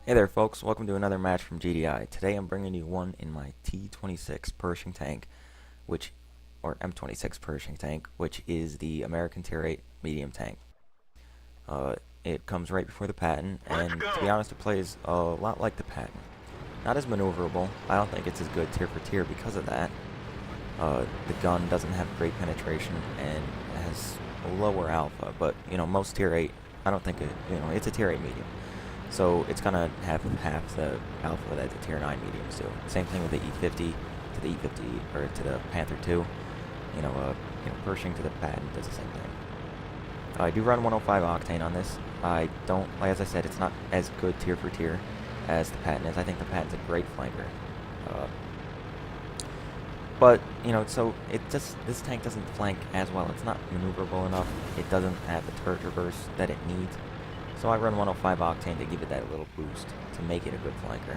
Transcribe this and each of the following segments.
Hey there folks, welcome to another match from GDI. Today I'm bringing you one in my T26 Pershing tank, or M26 Pershing tank, which is the American Tier 8 medium tank. It comes right before the patent, and to be honest it plays a lot like the patent. Not as maneuverable, I don't think it's as good tier for tier because of that. The gun doesn't have great penetration and has a lower alpha, but most tier 8, I don't think it's a tier 8 medium. So it's gonna have half the alpha that the tier 9 mediums do. Same thing with the E50 to the E50 or to the Panther 2. Pershing to the patent does the same thing. I do run 105 octane on this. I don't, as I said, it's not as good tier for tier as the patent is. I think the patent's a great flanker. But so this tank doesn't flank as well. It's not maneuverable enough. It doesn't have the turret reverse that it needs. So I run 105 octane to give it that little boost to make it a good flanker.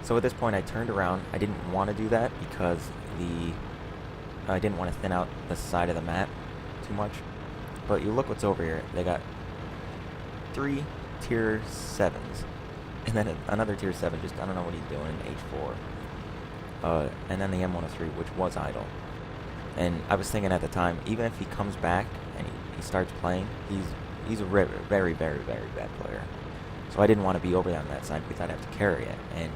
So at this point I turned around. I didn't want to do that because I didn't want to thin out the side of the map too much. But you look what's over here. They got 3 tier 7s. And then another tier 7, just I don't know what he's doing in H4. And then the M103, which was idle. And I was thinking at the time, even if he comes back and he starts playing, he's a very, very, very bad player. So I didn't want to be over there on that side because I'd have to carry it. And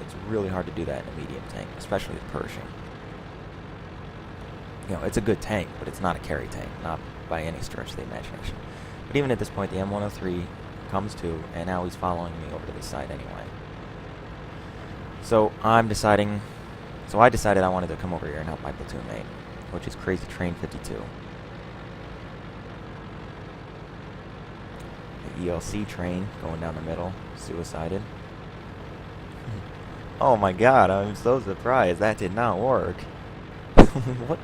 it's really hard to do that in a medium tank, especially the Pershing. It's a good tank, but it's not a carry tank, not by any stretch of the imagination. But even at this point, the M103 comes to, and now he's following me over to this side anyway. So I decided I wanted to come over here and help my platoon mate, which is Crazy Train 52. The ELC train going down the middle, suicided. Oh my god, I'm so surprised that did not work.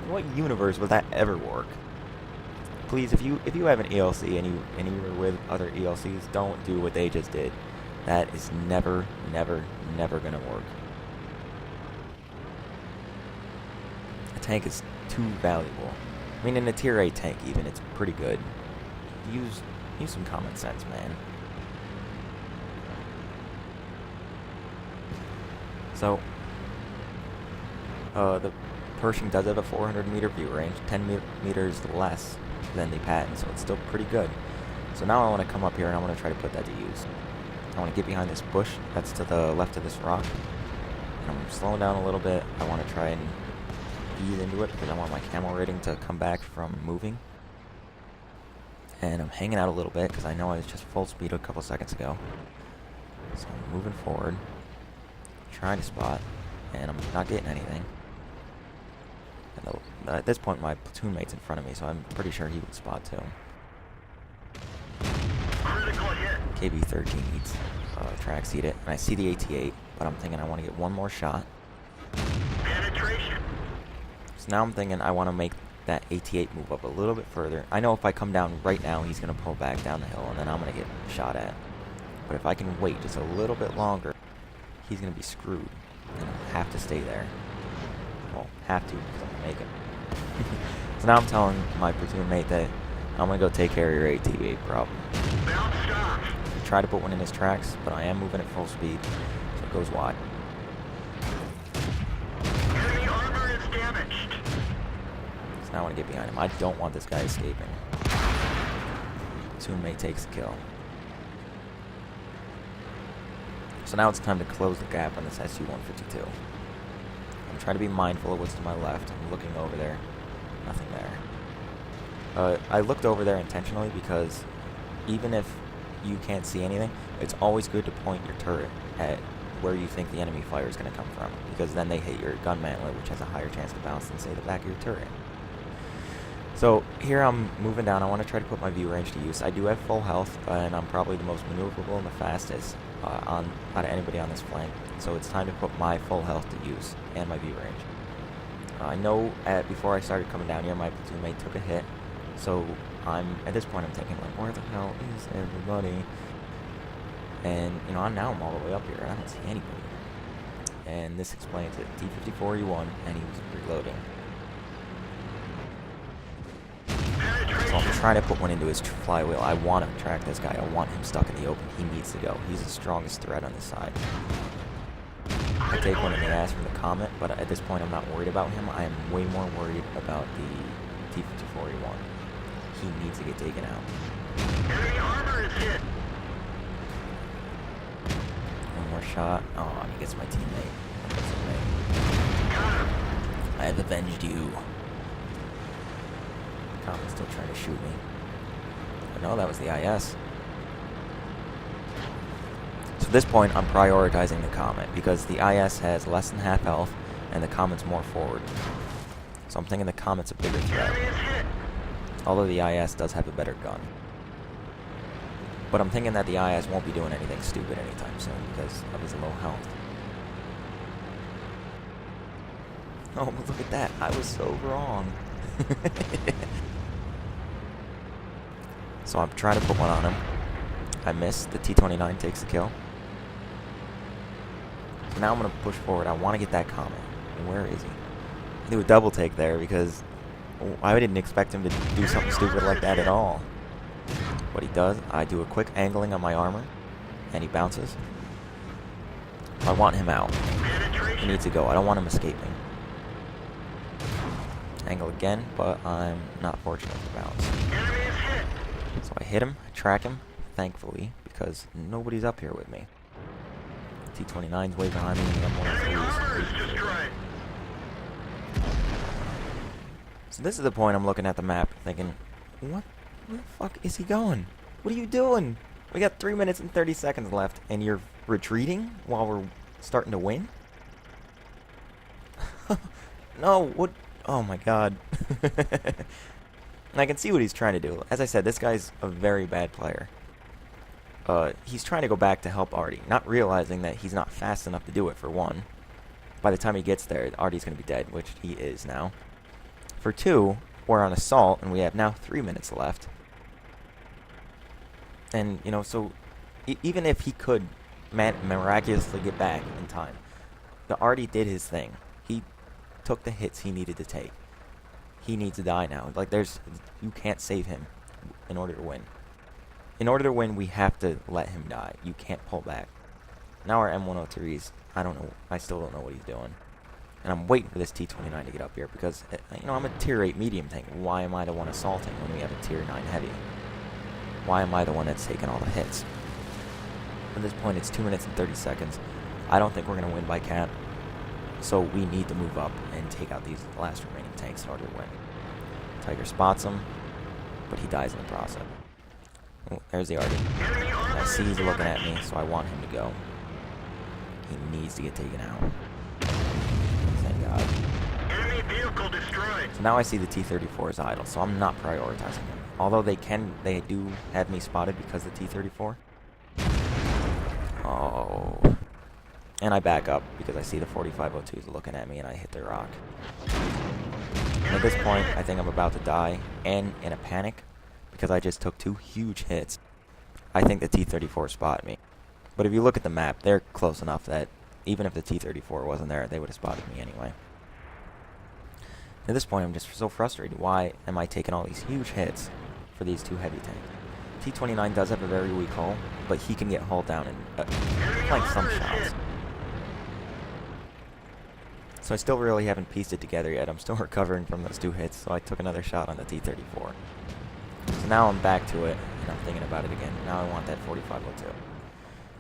What universe would that ever work? Please, if you have an ELC and you were with other ELCs, don't do what they just did. That is never gonna work. A tank is too valuable. I mean, in a tier 8 tank even, it's pretty good. Use some common sense, man. So, the Pershing does have a 400 meter view range, 10 meters less than the patent, so it's still pretty good. So now I want to come up here and I want to try to put that to use. I want to get behind this bush that's to the left of this rock. And I'm slowing down a little bit. I want to try and ease into it because I want my camo rating to come back from moving. And I'm hanging out a little bit because I know I was just full speed a couple seconds ago. So I'm moving forward, trying to spot, and I'm not getting anything. And at this point my platoon mate's in front of me, so I'm pretty sure he would spot too. KB-13 needs track seed it, and I see the AT-8, but I'm thinking I want to get one more shot. So now I'm thinking I want to make that AT-8 move up a little bit further. I know if I come down right now, he's going to pull back down the hill, and then I'm going to get shot at. But if I can wait just a little bit longer, he's going to be screwed, and I'll have to stay there. Well, have to, because I'm going to make him. So now I'm telling my platoon mate that I'm going to go take care of your AT-8 problem. Try to put one in his tracks, but I am moving at full speed, so it goes wide. Enemy armor is damaged. So now I want to get behind him. I don't want this guy escaping. Platoon mate takes the kill. So now it's time to close the gap on this SU-152. I'm trying to be mindful of what's to my left. I'm looking over there. Nothing there. I looked over there intentionally because even if you can't see anything, it's always good to point your turret at where you think the enemy fire is going to come from, because then they hit your gun mantlet, which has a higher chance to bounce than, say, the back of your turret. So here I'm moving down. I want to try to put my view range to use. I do have full health, and I'm probably the most maneuverable and the fastest out of anybody on this flank. So it's time to put my full health to use and my view range. I know before I started coming down here, my platoon mate took a hit. So at this point I'm thinking, like, where the hell is everybody? And now I'm all the way up here. I don't see anybody. And this explains it. T-54E1, and he was reloading. It's almost trying to put one into his flywheel. I want to track this guy. I want him stuck in the open. He needs to go. He's the strongest threat on this side. I take one in the ass from the Comet, but at this point I'm not worried about him. I am way more worried about the T-54E1. He needs to get taken out. Enemy armor is hit. One more shot. Oh, he gets my teammate. I have avenged you. Comet's still trying to shoot me. But no, that was the IS. So at this point, I'm prioritizing the Comet because the IS has less than half health and the Comet's more forward. So I'm thinking the Comet's a bigger threat. Although the IS does have a better gun. But I'm thinking that the IS won't be doing anything stupid anytime soon because of his low health. Oh, but look at that. I was so wrong. So I'm trying to put one on him. I missed. The T-29 takes the kill. So now I'm going to push forward. I want to get that Comet. Where is he? I do a double take there because I didn't expect him to do something stupid like that at all. But he does. I do a quick angling on my armor, and he bounces. I want him out. He needs to go. I don't want him escaping. Angle again, but I'm not fortunate to bounce. So I hit him, I track him, thankfully, because nobody's up here with me. T-29's way behind me, and the M26. So this is the point I'm looking at the map, thinking, where the fuck is he going? What are you doing? We got 3 minutes and 30 seconds left, and you're retreating while we're starting to win? No, what? Oh my god. And I can see what he's trying to do. As I said, this guy's a very bad player. He's trying to go back to help Artie, not realizing that he's not fast enough to do it, for one. By the time he gets there, Artie's going to be dead, which he is now. For two, we're on assault, and we have now 3 minutes left. And, you know, so even if he could miraculously get back in time, the Artie did his thing. He took the hits he needed to take. He needs to die now. Like, you can't save him in order to win. In order to win, we have to let him die. You can't pull back. Now our M103s, I don't know. I still don't know what he's doing. And I'm waiting for this T-29 to get up here because, you know, I'm a tier 8 medium tank. Why am I the one assaulting when we have a tier 9 heavy? Why am I the one that's taking all the hits? At this point, it's 2 minutes and 30 seconds. I don't think we're going to win by cap. So we need to move up and take out these last remaining tanks in order to win. Tiger spots him, but he dies in the process. Oh, there's the Artie. I see he's looking at me, so I want him to go. He needs to get taken out. Thank God. Enemy vehicle destroyed. So now I see the T-34 is idle, so I'm not prioritizing him. Although they do have me spotted because of the T-34. Oh. And I back up because I see the 4502s looking at me and I hit their rock. And at this point, I think I'm about to die, and in a panic, because I just took 2 huge hits. I think the T-34 spotted me. But if you look at the map, they're close enough that even if the T-34 wasn't there, they would have spotted me anyway. At this point, I'm just so frustrated. Why am I taking all these huge hits for these 2 heavy tanks? T-29 does have a very weak hull, but he can get hulled down and flank some shots. So I still really haven't pieced it together yet. I'm still recovering from those 2 hits, so I took another shot on the T-34. So now I'm back to it, and I'm thinking about it again. Now I want that 4502.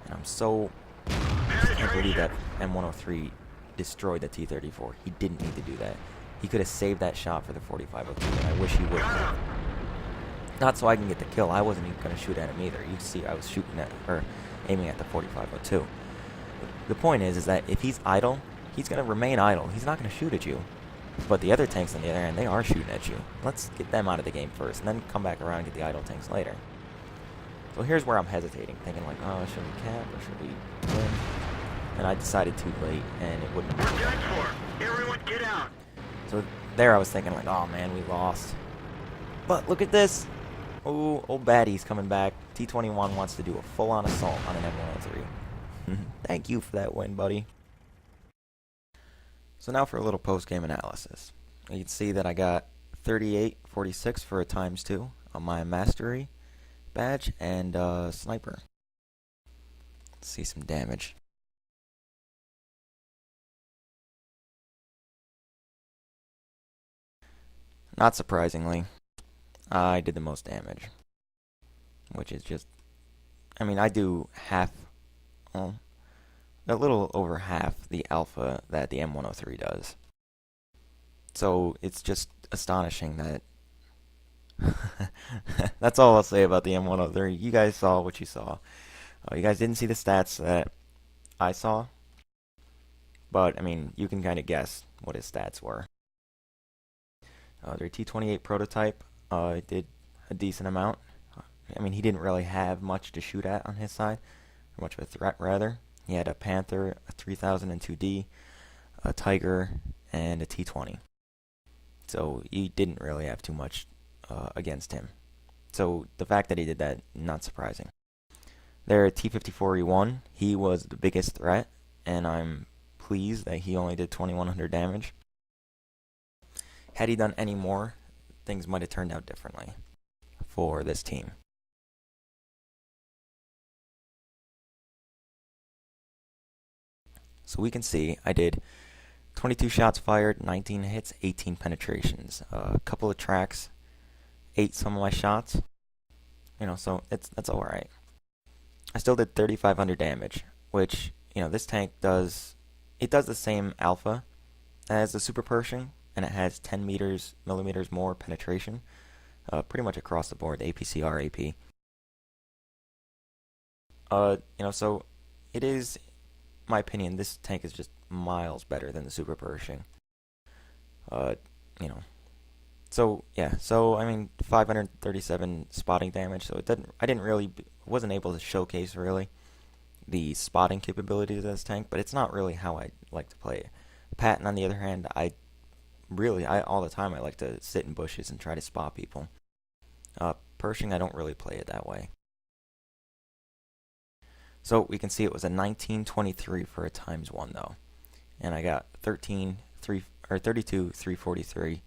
And I'm so... I can't believe that M103 destroyed the T-34. He didn't need to do that. He could have saved that shot for the 4502, and I wish he would have. Not so I can get the kill. I wasn't even going to shoot at him either. You see, I was shooting at, or aiming at the 4502. The point is that if he's idle, he's going to remain idle. He's not going to shoot at you. But the other tanks on the other end, they are shooting at you. Let's get them out of the game first, and then come back around and get the idle tanks later. So here's where I'm hesitating, thinking like, oh, should we cap or should we win? And I decided too late, and it wouldn't have worked. Everyone get out. So there I was thinking like, oh man, we lost. But look at this. Oh, old baddie's coming back. T-21 wants to do a full-on assault on an M103. Thank you for that win, buddy. So now for a little post-game analysis. You can see that I got 38.46 for a ×2. on my mastery badge and sniper. Let's see some damage. Not surprisingly, I did the most damage, which is just, I mean, I do half, well, a little over half the alpha that the M103 does. So it's just astonishing that that's all I'll say about the M103. You guys saw what you saw. You guys didn't see the stats that I saw, but I mean, you can kind of guess what his stats were. Their T-28 prototype did a decent amount. I mean, he didn't really have much to shoot at on his side, or much of a threat, rather. He had a Panther, a 3002D, a Tiger, and a T-20. So he didn't really have too much against him. So the fact that he did that, not surprising. Their T-54E1, he was the biggest threat, and I'm pleased that he only did 2100 damage. Had he done any more, things might have turned out differently for this team. So we can see I did 22 shots fired, 19 hits, 18 penetrations. A couple of tracks, ate some of my shots. You know, so that's alright. I still did 3,500 damage, which, you know, this tank does, it does the same alpha as the Super Pershing, and it has 10 millimeters more penetration, pretty much across the board, APCR, AP. You know, so it is, my opinion, this tank is just miles better than the Super Pershing. You know, so yeah, so I mean, 537 spotting damage. So I didn't really, wasn't able to showcase really the spotting capabilities of this tank, but it's not really how I like to play it. Patton, on the other hand, all the time I like to sit in bushes and try to spot people. Pershing, I don't really play it that way. So we can see it was a 1923 for a ×1 though, and I got 32,343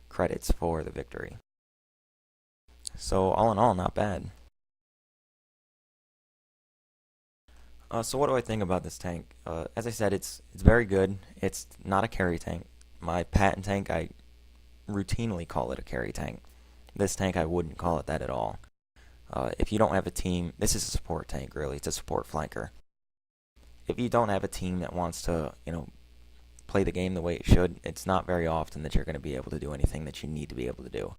credits for the victory. So all in all, not bad. So what do I think about this tank? As I said, it's very good. It's not a carry tank. My Patton tank, I routinely call it a carry tank. This tank, I wouldn't call it that at all. If you don't have a team, this is a support tank, really. It's a support flanker. If you don't have a team that wants to, you know, play the game the way it should, it's not very often that you're going to be able to do anything that you need to be able to do.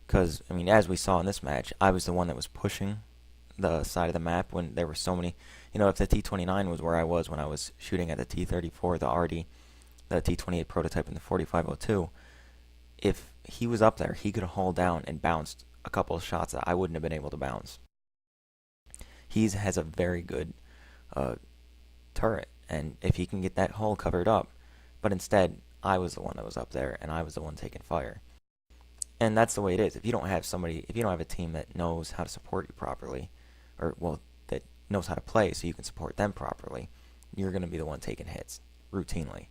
Because, I mean, as we saw in this match, I was the one that was pushing the side of the map when there were so many, you know, if the T-29 was where I was when I was shooting at the T-34, the RD, the T-28 prototype, and the 4502, if he was up there, he could hold down and bounced a couple of shots that I wouldn't have been able to bounce. He has a very good turret, and if he can get that hole covered up, but instead, I was the one that was up there, and I was the one taking fire. And that's the way it is. If you don't have a team that knows how to support you properly, or, well, that knows how to play so you can support them properly, you're going to be the one taking hits, routinely.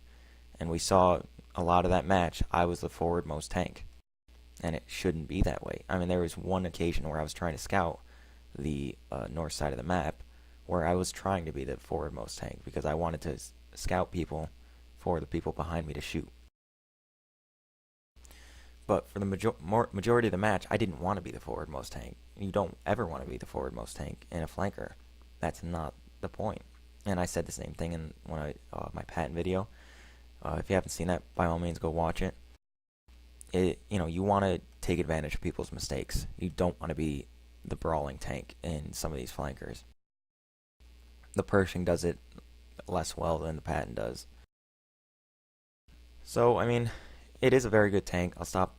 And we saw a lot of that match, I was the forward-most tank. And it shouldn't be that way. I mean, there was one occasion where I was trying to scout the north side of the map, where I was trying to be the forward-most tank, because I wanted to scout people for the people behind me to shoot. But for the majority of the match, I didn't want to be the forward-most tank. You don't ever want to be the forward-most tank in a flanker. That's not the point. And I said the same thing in my Patton video. If you haven't seen that, by all means, go watch it. You know, you want to take advantage of people's mistakes. You don't want to be the brawling tank in some of these flankers. The Pershing does it less well than the Patton does. So, I mean, it is a very good tank. I'll stop,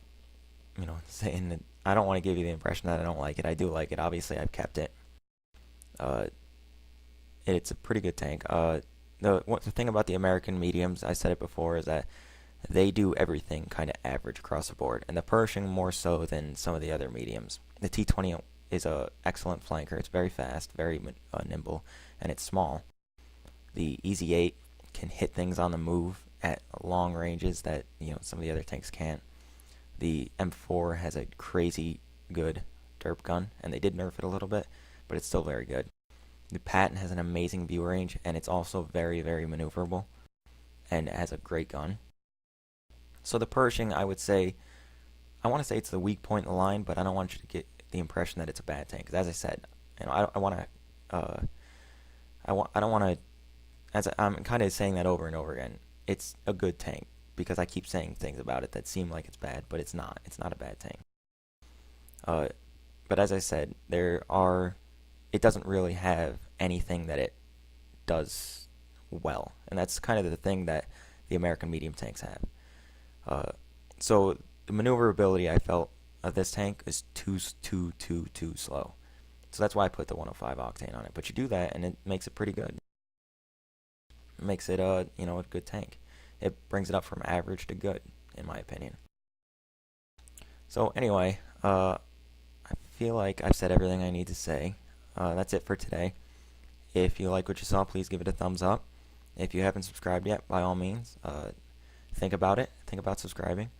you know, saying that. I don't want to give you the impression that I don't like it. I do like it. Obviously, I've kept it. It's a pretty good tank. The thing about the American mediums, I said it before, is that they do everything kind of average across the board, and the Pershing more so than some of the other mediums. The T-20 is a excellent flanker. It's very fast, very nimble, and it's small. The Easy 8 can hit things on the move at long ranges that, you know, some of the other tanks can't. The M4 has a crazy good derp gun, and they did nerf it a little bit, but it's still very good. The Patton has an amazing view range, and it's also very, very maneuverable, and it has a great gun. So the Pershing, I would say, I want to say it's the weak point in the line, but I don't want you to get the impression that it's a bad tank. Because as I said, you know, I want to, I don't want to, I'm kind of saying that over and over again. It's a good tank because I keep saying things about it that seem like it's bad, but it's not. It's not a bad tank. But as I said, it doesn't really have anything that it does well, and that's kind of the thing that the American medium tanks have. So the maneuverability I felt of this tank is too slow. So that's why I put the 105 octane on it. But you do that, and it makes it pretty good. It makes it a good tank. It brings it up from average to good, in my opinion. So anyway, I feel like I've said everything I need to say. That's it for today. If you like what you saw, please give it a thumbs up. If you haven't subscribed yet, by all means, think about it. Think about subscribing.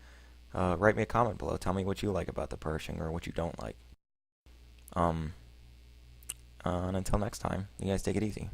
Write me a comment below. Tell me what you like about the Pershing or what you don't like. And until next time, you guys take it easy.